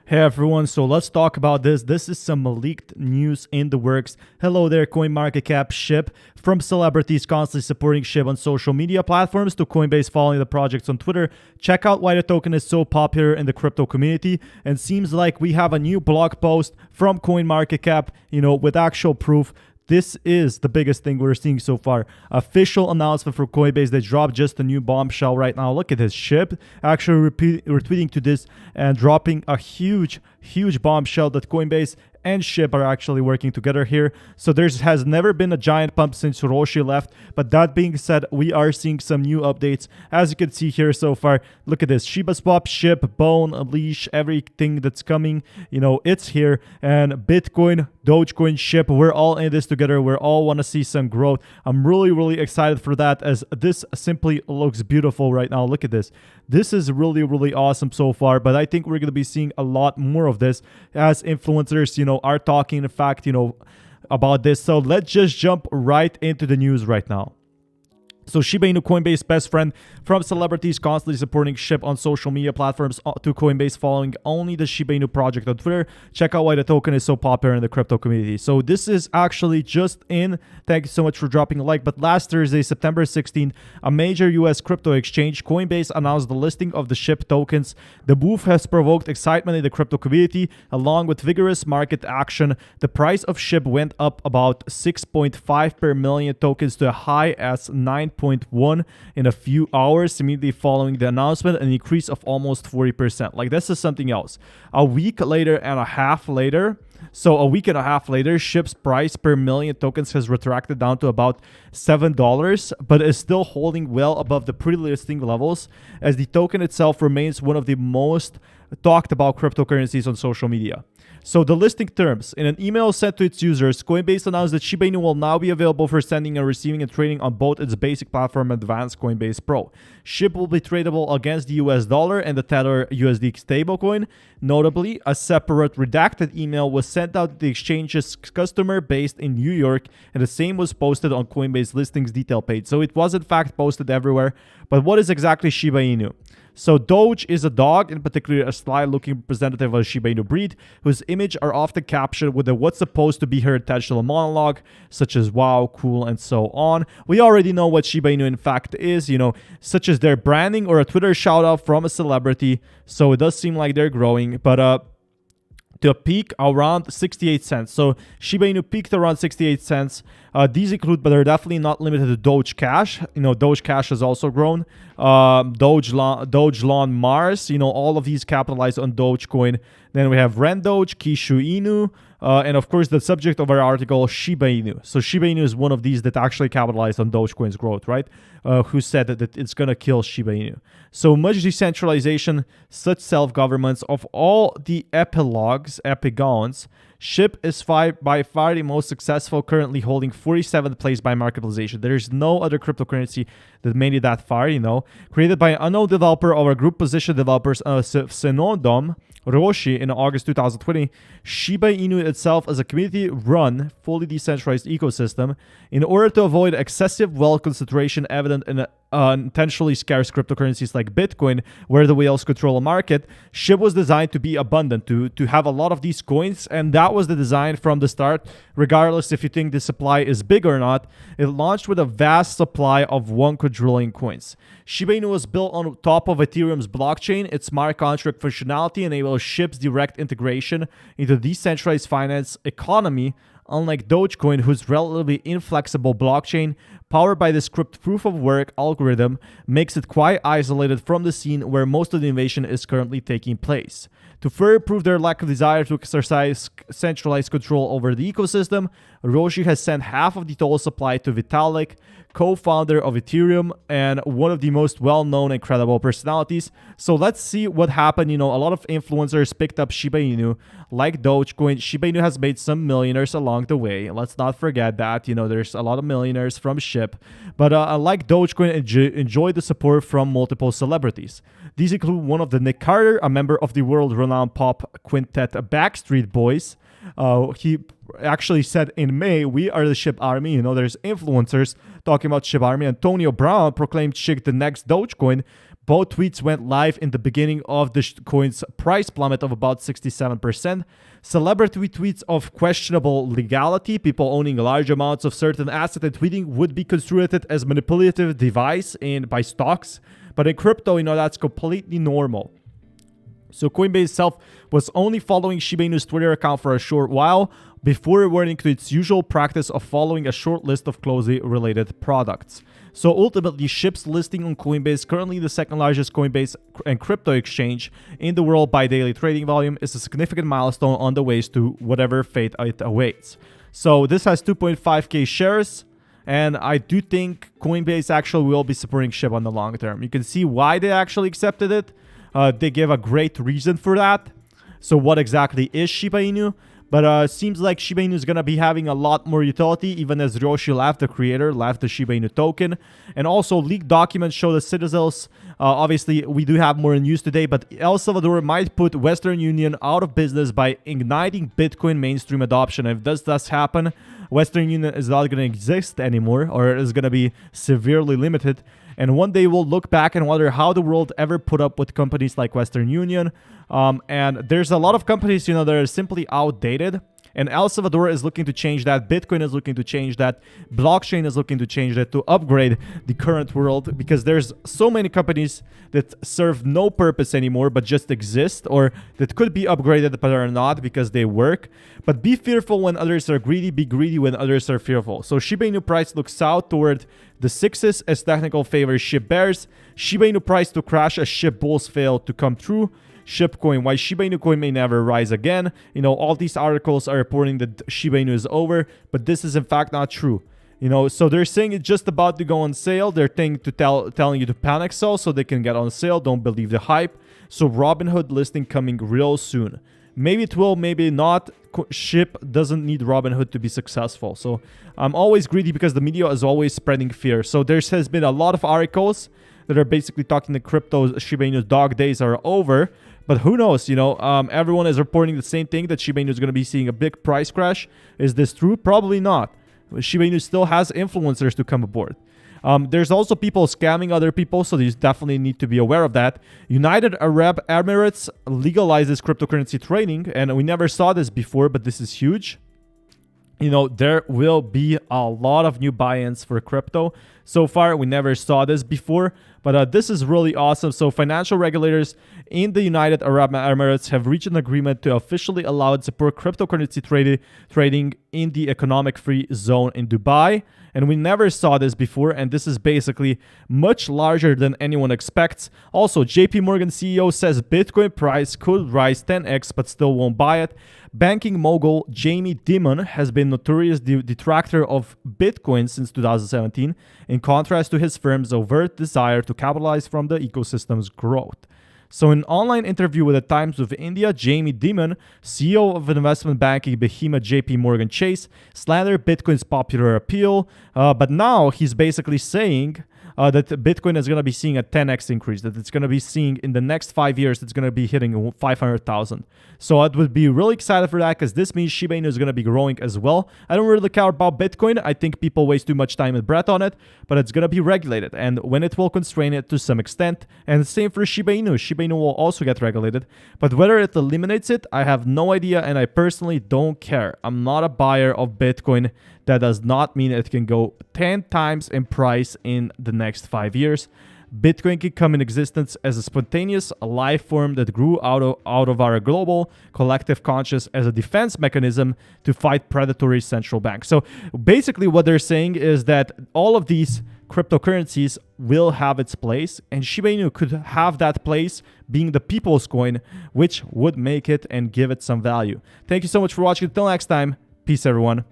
Hey everyone, so let's talk about this. This is some leaked news in the works. Hello there, CoinMarketCap SHIB. From celebrities constantly supporting SHIB on social media platforms to Coinbase following the projects on Twitter. Check out why the token is so popular in the crypto community. And seems like we have a new blog post from CoinMarketCap, with actual proof. This is the biggest thing we're seeing so far. Official announcement for Coinbase. They dropped just a new bombshell right now. Look at this. SHIB actually retweeting to this and dropping a huge bombshell that Coinbase and SHIB are actually working together here. So there has never been a giant pump since Roshi left. But that being said, we are seeing some new updates. As you can see here so far, look at this. Shiba Swap, SHIB, Bone, Leash, everything that's coming, it's here. And Bitcoin, Dogecoin, SHIB, we're all in this together. We all want to see some growth. I'm really excited for that, as this simply looks beautiful right now. Look at this. This is really awesome so far, but I think we're going to be seeing a lot more of this as influencers, are talking, in fact, about this. So let's just jump right into the news right now. So Shiba Inu, Coinbase best friend. From celebrities constantly supporting SHIB on social media platforms to Coinbase following only the Shiba Inu project on Twitter. Check out why the token is so popular in the crypto community. So this is actually just in. Thank you so much for dropping a like. But last Thursday, September 16th, a major US crypto exchange, Coinbase, announced the listing of the SHIB tokens. The move has provoked excitement in the crypto community along with vigorous market action. The price of SHIB went up about 6.5 per million tokens to a high as 9.1 in a few hours immediately following the announcement, an increase of almost 40%. Like, this is something else. A week and a half later, SHIB's price per million tokens has retracted down to about $7, but is still holding well above the pre-listing levels, as the token itself remains one of the most talked about cryptocurrencies on social media. So the listing terms. In an email sent to its users, Coinbase announced that Shiba Inu will now be available for sending and receiving and trading on both its basic platform and advanced Coinbase Pro. SHIB will be tradable against the US dollar and the Tether USD stablecoin. Notably, a separate redacted email was sent out to the exchange's customer based in New York, and the same was posted on Coinbase listings detail page. So it was in fact posted everywhere. But what is exactly Shiba Inu? So Doge is a dog, in particular a sly-looking representative of a Shiba Inu breed, whose image are often captured with what's supposed to be her intentional monologue, such as wow, cool, and so on. We already know what Shiba Inu in fact is, such as their branding or a Twitter shout-out from a celebrity. So it does seem like they're growing, but to a peak around 68 cents. So Shiba Inu peaked around 68 cents. These include, but they're definitely not limited to Doge Cash. Doge Cash has also grown. Doge Lawn Mars, all of these capitalized on Dogecoin. Then we have Ren Doge, Kishu Inu, and of course the subject of our article, Shiba Inu. So Shiba Inu is one of these that actually capitalized on Dogecoin's growth, right? Who said that it's going to kill Shiba Inu. So much decentralization, such self-governments of all the epigons, SHIB is by far the most successful, currently holding 47th place by market capitalization. There is no other cryptocurrency that made it that far, Created by an unknown developer or a group position developers, Senodom Roshi, in August 2020, Shiba Inu itself is a community-run, fully decentralized ecosystem. In order to avoid excessive wealth concentration evident in intentionally scarce cryptocurrencies like Bitcoin, where the whales control a market, SHIB was designed to be abundant, to have a lot of these coins, and that was the design from the start. Regardless if you think the supply is big or not, it launched with a vast supply of 1 quadrillion coins. Shiba Inu was built on top of Ethereum's blockchain. Its smart contract functionality enables SHIB's direct integration into the decentralized finance economy, unlike Dogecoin, whose relatively inflexible blockchain, powered by the script proof-of-work algorithm, makes it quite isolated from the scene where most of the innovation is currently taking place. To further prove their lack of desire to exercise centralized control over the ecosystem, Roshi has sent half of the total supply to Vitalik, co-founder of Ethereum and one of the most well-known and credible personalities. So let's see what happened. A lot of influencers picked up Shiba Inu, like Dogecoin. Shiba Inu has made some millionaires along the way. Let's not forget that. There's a lot of millionaires from SHIB. But like Dogecoin, enjoyed the support from multiple celebrities. These include one of the Nick Carter, a member of the world-renowned pop quintet Backstreet Boys. He actually said in May, "We are the SHIB Army." There's influencers talking about SHIB Army. Antonio Brown proclaimed SHIB the next Dogecoin. Both tweets went live in the beginning of the coin's price plummet of about 67%. Celebrity tweets of questionable legality, people owning large amounts of certain asset and tweeting, would be construed as manipulative device by stocks. But in crypto, that's completely normal. So Coinbase itself was only following Shiba Inu's Twitter account for a short while before reverting to its usual practice of following a short list of closely related products. So ultimately, SHIB's listing on Coinbase, currently the second largest Coinbase and crypto exchange in the world by daily trading volume, is a significant milestone on the ways to whatever fate it awaits. So this has 2.5k shares, and I do think Coinbase actually will be supporting SHIB on the long term. You can see why they actually accepted it. They give a great reason for that. So what exactly is Shiba Inu? But seems like Shiba Inu is going to be having a lot more utility, even as Ryoshi left, the creator, left the Shiba Inu token. And also, leaked documents show the citizens. Obviously, we do have more news today, but El Salvador might put Western Union out of business by igniting Bitcoin mainstream adoption. If this does happen, Western Union is not going to exist anymore, or is going to be severely limited. And one day we'll look back and wonder how the world ever put up with companies like Western Union. And there's a lot of companies, that are simply outdated. And El Salvador is looking to change that. Bitcoin is looking to change that. Blockchain is looking to change that, to upgrade the current world, because there's so many companies that serve no purpose anymore but just exist, or that could be upgraded but are not because they work. But be fearful when others are greedy. Be greedy when others are fearful. So Shiba Inu price looks south toward the 6s as technical favors SHIB bears. Shiba Inu price to crash as SHIB bulls fail to come true. SHIB coin, why Shiba Inu coin may never rise again. All these articles are reporting that Shiba Inu is over, but this is in fact not true. So they're saying it's just about to go on sale. They're telling you to panic sell so they can get on sale. Don't believe the hype. So Robinhood listing coming real soon. Maybe it will, maybe not. SHIB doesn't need Robinhood to be successful. So I'm always greedy because the media is always spreading fear. So there has been a lot of articles that are basically talking the crypto Shiba Inu's dog days are over. But who knows, everyone is reporting the same thing, that Shiba Inu is going to be seeing a big price crash. Is this true? Probably not. Shiba Inu still has influencers to come aboard. There's also people scamming other people, so you definitely need to be aware of that. United Arab Emirates legalizes cryptocurrency trading, and we never saw this before, but this is huge. There will be a lot of new buy-ins for crypto. So far, we never saw this before, but this is really awesome. So financial regulators in the United Arab Emirates have reached an agreement to officially allow and support cryptocurrency trading in the economic free zone in Dubai. And we never saw this before, and this is basically much larger than anyone expects. Also, JP Morgan CEO says Bitcoin price could rise 10x, but still won't buy it. Banking mogul Jamie Dimon has been notorious detractor of Bitcoin since 2017, in contrast to his firm's overt desire to capitalize from the ecosystem's growth. So in an online interview with the Times of India, Jamie Dimon, CEO of investment banking behemoth JP Morgan Chase, slandered Bitcoin's popular appeal, but now he's basically saying that Bitcoin is going to be seeing a 10x increase, that it's going to be seeing in the next 5 years, it's going to be hitting 500,000. So I would be really excited for that, because this means Shiba Inu is going to be growing as well. I don't really care about Bitcoin. I think people waste too much time and breath on it, but it's going to be regulated, and when it will constrain it to some extent. And the same for Shiba Inu. Shiba Inu will also get regulated, but whether it eliminates it, I have no idea, and I personally don't care. I'm not a buyer of Bitcoin. That does not mean it can go 10 times in price in the next 5 years. Bitcoin can come in existence as a spontaneous life form that grew out of our global collective conscious as a defense mechanism to fight predatory central banks. So basically what they're saying is that all of these cryptocurrencies will have its place, and Shiba Inu could have that place being the people's coin, which would make it and give it some value. Thank you so much for watching. Until next time, peace everyone.